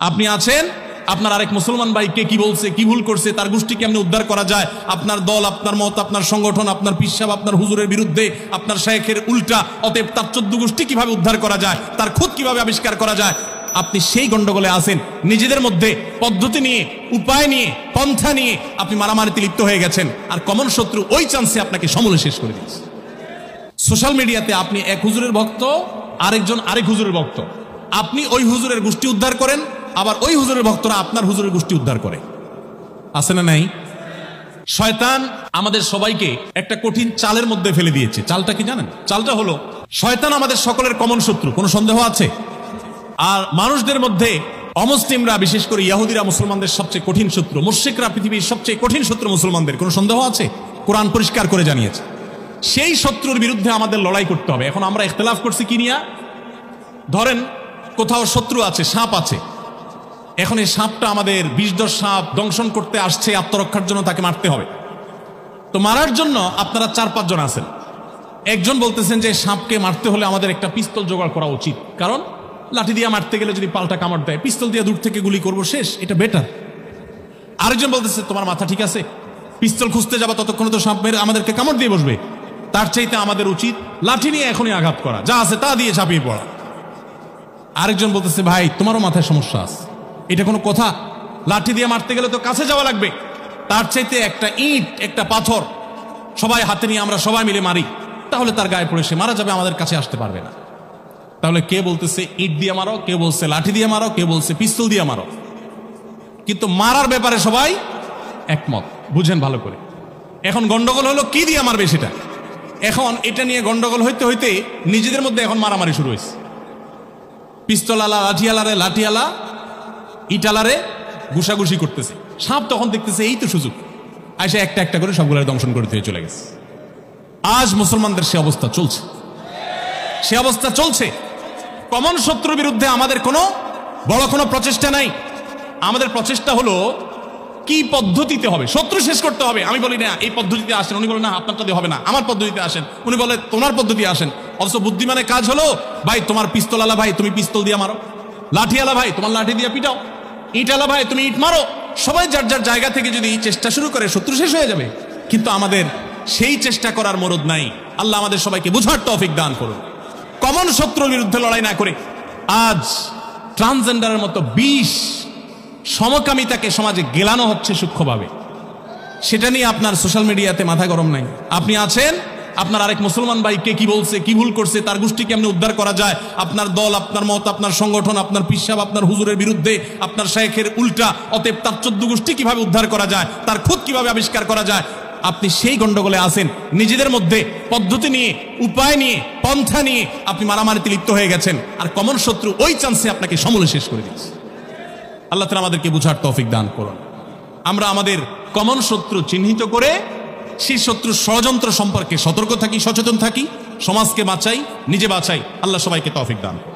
আপনি আছেন, আপনার আরেক মুসলমান ভাইকে কি বলছে, কি ভুল করছে, তার গোষ্ঠী কেমনে উদ্ধার করা যায়, আপনার দল, আপনার মত, আপনার সংগঠন, আপনার পিসাব, আপনার হুজুরের বিরুদ্ধে, আপনার শায়েখের উল্টা, অতএব তার 14 গোষ্ঠী কিভাবে উদ্ধার করা যায়, তার খুদ কিভাবে আবিষ্কার করা যায়, আপনি সেই গন্ডগোলে আছেন। নিজেদের মধ্যে পদ্ধতি নিয়ে, উপায় নিয়ে, পন্থা নিয়ে আপনি মারামারিতে লিপ্ত হয়ে গেছেন, আর কমন শত্রু ওই চান্সে আপনাকে সমূলে শেষ করে দিয়েছে। সোশ্যাল মিডিয়াতে আপনি এক হুজুরের ভক্ত, আরেকজন আরেক হুজুরের ভক্ত, আপনি ওই হুজুরের গোষ্ঠী উদ্ধার করেন, আবার ওই হুজুরের ভক্তরা আপনার হুজুরের গোষ্ঠী উদ্ধার করে। আছে না নাই? শয়তান আমাদের সবাইকে একটা কঠিন চালের মধ্যে ফেলে দিয়েছে। চালটা কি জানেন? চালটা হলো, শয়তান আমাদের সকলের কমন শত্রু, কোনো সন্দেহ আছে? আর মানুষদের মধ্যে অমুসলিমরা, বিশেষ করে ইহুদিরা মুসলমানদের সবচেয়ে কঠিন শত্রু, মুশরিকরা পৃথিবীর সবচেয়ে কঠিন শত্রু মুসলমানদের, কোনো সন্দেহ আছে? কোরআন পরিষ্কার করে জানিয়েছে। সেই শত্রুর বিরুদ্ধে আমাদের লড়াই করতে হবে। এখন আমরা ইখতিলাফ করছি কি নিয়ে? ধরেন কোথাও শত্রু আছে, সাপ আছে, এখন এই সাপটা আমাদের বিষধর সাপ, দংশন করতে আসছে, আত্মরক্ষার জন্য তাকে মারতে হবে। তো মারার জন্য আপনারা 4-5 জন আছেন। একজন বলতেছেন যে সাপকে মারতে হলে আমাদের একটা পিস্তল জোগাড় করা উচিত, কারণ লাঠি দিয়ে মারতে গেলে যদি পাল্টা কামড় দেয়, পিস্তল দিয়ে দূর থেকে গুলি করবো, শেষ, এটা বেটার। আরেকজন বলতেছে তোমার মাথা ঠিক আছে, পিস্তল খুঁজতে যাবা ততক্ষণে তো সাপ মেরে আমাদেরকে কামড় দিয়ে বসবে, তার চাইতে আমাদের উচিত লাঠি নিয়ে এখনই আঘাত করা, যা আছে তা দিয়ে ঝাঁপিয়ে পড়া। আরেকজন বলতেছে ভাই তোমারও মাথায় সমস্যা আছে, এটা কোনো কথা? লাঠি দিয়ে মারতে গেলে তো কাছে যাওয়া লাগবে, তার চাইতে একটা ইট, একটা পাথর সবাই হাতে নিয়ে আমরা সবাই মিলে মারি, তাহলে তার গায়ে পড়ে সে মারা যাবে, আমাদের কাছে আসতে পারবে না। তাহলে কে বলতেছে ইট দিয়ে মারো, কে বলছে লাঠি দিয়ে মারো, কে বলছে পিস্তল দিয়ে মারো, কিন্তু মারার ব্যাপারে সবাই একমত। বুঝেন ভালো করে। এখন গন্ডগোল হলো কি দিয়ে মারবে সেটা। এখন এটা নিয়ে গন্ডগোল হইতে হইতে নিজেদের মধ্যে এখন মারামারি শুরু হয়েছে। পিস্তল আলা লাঠিয়ালারে, লাঠিয়ালা ইটালারে ঘুষাঘুষি করতেছে। সাপ তখন দেখতেছে এই তো সুযোগ, আইসা একটা একটা করে সবগুলোর দংশন করে দিয়ে চলে গেছে। আজ মুসলমানদের সে অবস্থা চলছে, সে অবস্থা চলছে। কমন শত্রুর বিরুদ্ধে আমাদের কোনো বড় কোনো প্রচেষ্টা নাই। আমাদের প্রচেষ্টা হলো কি পদ্ধতিতে হবে, শত্রু শেষ করতে হবে। আমি বলি না এই পদ্ধতিতে আসেন, উনি বলেন না আপনারটা দিয়ে হবে না, আমার পদ্ধতিতে আসেন, উনি বলে তোমার পদ্ধতি আসেন। অথচ বুদ্ধিমানের কাজ হলো ভাই তোমার পিস্তল আলা ভাই তুমি পিস্তল দিয়ে মারো, লাঠি আলা ভাই তোমার লাঠি দিয়ে পিটাও, ইট আলা ভাই তুমি ইট মারো। সবাই যার যার জায়গা থেকে যদি চেষ্টা শুরু করে শত্রু শেষ হয়ে যাবে। কিন্তু আমাদের সেই চেষ্টা করার মরদ নাই। আল্লাহ আমাদের সবাইকে বুঝার তৌফিক দান করুন। কমন শত্রুর বিরুদ্ধে লড়াই না করে আজ ট্রান্সজেন্ডারের মতো বিষ সমকামিতাকে সমাজে গেলানো হচ্ছে সূক্ষ্মভাবে। সেটা নিয়ে আপনার সোশ্যাল মিডিয়াতে মাথা গরম নাই। আপনি আছেন, আপনার আরেক মুসলমান ভাইকে কি বলছে, কি ভুল করছে, তার গোষ্ঠী কেমনে উদ্ধার করা যায়, আপনার দল, আপনার মত, আপনার সংগঠন, আপনার পিসাব, আপনার হুজুরের বিরুদ্ধে, আপনার শায়েখের উল্টা, অতএব তার 14 গোষ্ঠী কিভাবে উদ্ধার করা যায়, তার খুদ কিভাবে আবিষ্কার করা যায়, আপনি সেই গন্ডগোলে আছেন। নিজেদের মধ্যে পদ্ধতি নিয়ে, উপায় নিয়ে, পন্থা নিয়ে আপনি মারামারিতে লিপ্ত হয়ে গেছেন, আর কমন শত্রু ওই চান্সে আপনাকে সমূলে শেষ করে দিচ্ছে। আল্লাহ তাআলা আমাদেরকে বুঝার তৌফিক দান করুন। আমরা আমাদের কমন শত্রু চিহ্নিত করে সেই শত্রুর ষড়যন্ত্র সম্পর্কে সতর্ক থাকি, সচেতন থাকি, সমাজকে বাঁচাই, নিজে বাঁচাই। আল্লাহ সবাইকে তৌফিক দান করুন।